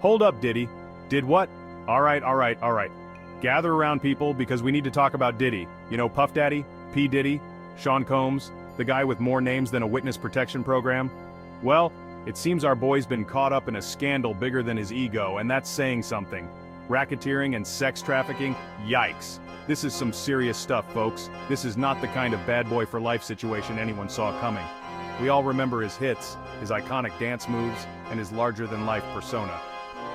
Hold up, Diddy. Did what? All right, all right, all right. Gather around, people, because we need to talk about Diddy. You know Puff Daddy, P. Diddy, Sean Combs, the guy with more names than a witness protection program? Well, it seems our boy's been caught up in a scandal bigger than his ego, and that's saying something. Racketeering and sex trafficking? Yikes. This is some serious stuff, folks. This is not the kind of bad boy for life situation anyone saw coming. We all remember his hits, his iconic dance moves, and his larger-than-life persona.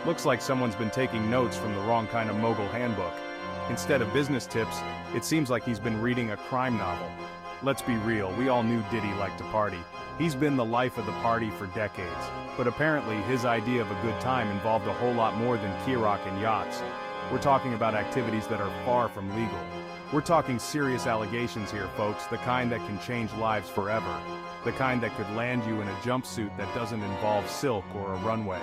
Looks like someone's been taking notes from the wrong kind of mogul handbook. Instead of business tips, it seems like he's been reading a crime novel. Let's be real, we all knew Diddy liked to party. He's been the life of the party for decades. But apparently his idea of a good time involved a whole lot more than Kirok and yachts. We're talking about activities that are far from legal. We're talking serious allegations here, folks, the kind that can change lives forever. The kind that could land you in a jumpsuit that doesn't involve silk or a runway.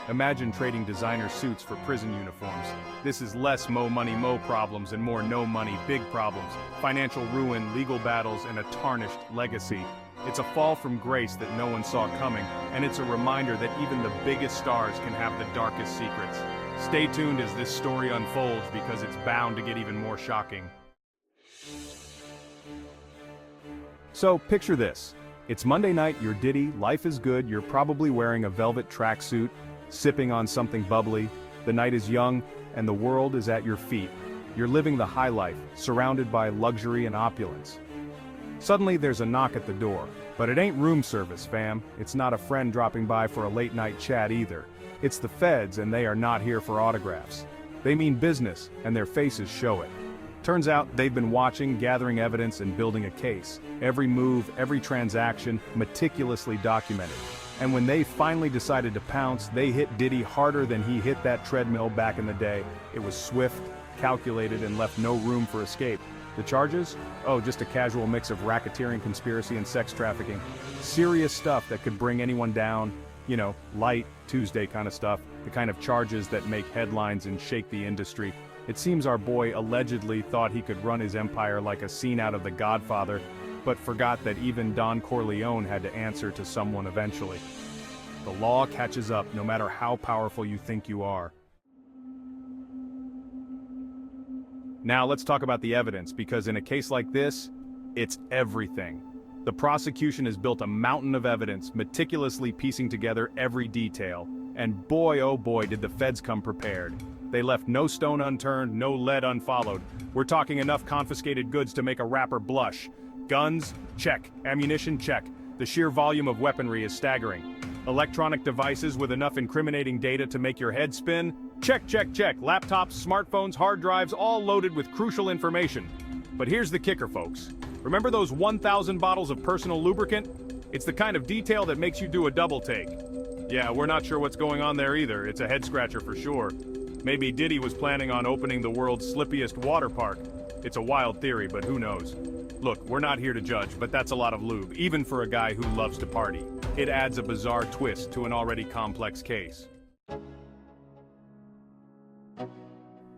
Imagine trading designer suits for prison uniforms. This is less mo money mo problems and more no money big problems. Financial ruin, legal battles, and a tarnished legacy. It's a fall from grace that no one saw coming, and it's a reminder that even the biggest stars can have the darkest secrets. Stay tuned as this story unfolds because it's bound to get even more shocking. So, picture this. It's Monday night, you're Diddy, life is good, you're probably wearing a velvet tracksuit, sipping on something bubbly, the night is young, and the world is at your feet. You're living the high life, surrounded by luxury and opulence. Suddenly there's a knock at the door, but it ain't room service, fam. It's not a friend dropping by for a late night chat either. It's the feds, and they are not here for autographs. They mean business, and their faces show it. Turns out they've been watching, gathering evidence, and building a case. Every move, every transaction, meticulously documented. And when they finally decided to pounce, they hit Diddy harder than he hit that treadmill back in the day. It was swift, calculated, and left no room for escape. The charges? Oh, just a casual mix of racketeering, conspiracy, and sex trafficking. Serious stuff that could bring anyone down. You know, light, Tuesday kind of stuff. The kind of charges that make headlines and shake the industry. It seems our boy allegedly thought he could run his empire like a scene out of The Godfather, but forgot that even Don Corleone had to answer to someone eventually. The law catches up no matter how powerful you think you are. Now let's talk about the evidence, because in a case like this, it's everything. The prosecution has built a mountain of evidence, meticulously piecing together every detail. And boy, oh boy, did the feds come prepared. They left no stone unturned, no lead unfollowed. We're talking enough confiscated goods to make a rapper blush. Guns? Check. Ammunition? Check. The sheer volume of weaponry is staggering. Electronic devices with enough incriminating data to make your head spin? Check, check, check. Laptops, smartphones, hard drives, all loaded with crucial information. But here's the kicker, folks. Remember those 1,000 bottles of personal lubricant? It's the kind of detail that makes you do a double take. Yeah, we're not sure what's going on there either. It's a head-scratcher for sure. Maybe Diddy was planning on opening the world's slippiest water park. It's a wild theory, but who knows? Look, we're not here to judge, but that's a lot of lube, even for a guy who loves to party. It adds a bizarre twist to an already complex case.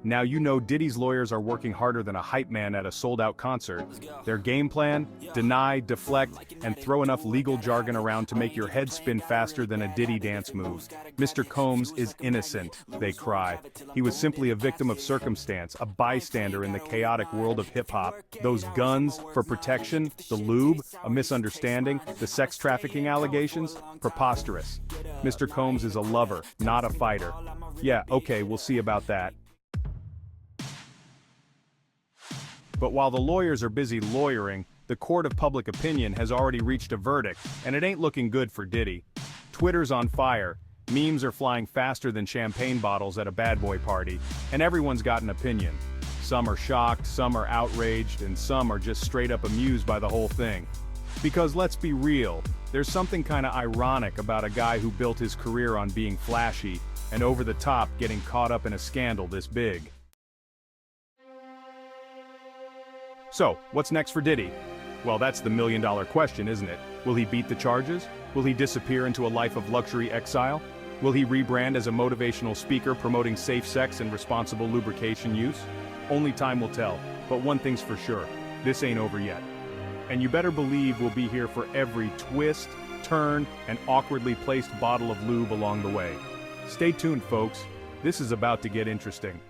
Now you know Diddy's lawyers are working harder than a hype man at a sold-out concert. Their game plan? Deny, deflect, and throw enough legal jargon around to make your head spin faster than a Diddy dance move. Mr. Combs is innocent, they cry. He was simply a victim of circumstance, a bystander in the chaotic world of hip-hop. Those guns, for protection, the lube, a misunderstanding, the sex trafficking allegations? Preposterous. Mr. Combs is a lover, not a fighter. Yeah, okay, we'll see about that. But while the lawyers are busy lawyering, the court of public opinion has already reached a verdict, and it ain't looking good for Diddy. Twitter's on fire, memes are flying faster than champagne bottles at a bad boy party, and everyone's got an opinion. Some are shocked, some are outraged, and some are just straight up amused by the whole thing. Because let's be real, there's something kinda ironic about a guy who built his career on being flashy, and over the top getting caught up in a scandal this big. So, what's next for Diddy? Well, that's the million-dollar question, isn't it? Will he beat the charges? Will he disappear into a life of luxury exile? Will he rebrand as a motivational speaker promoting safe sex and responsible lubrication use? Only time will tell, but one thing's for sure, this ain't over yet. And you better believe we'll be here for every twist, turn, and awkwardly placed bottle of lube along the way. Stay tuned, folks. This is about to get interesting.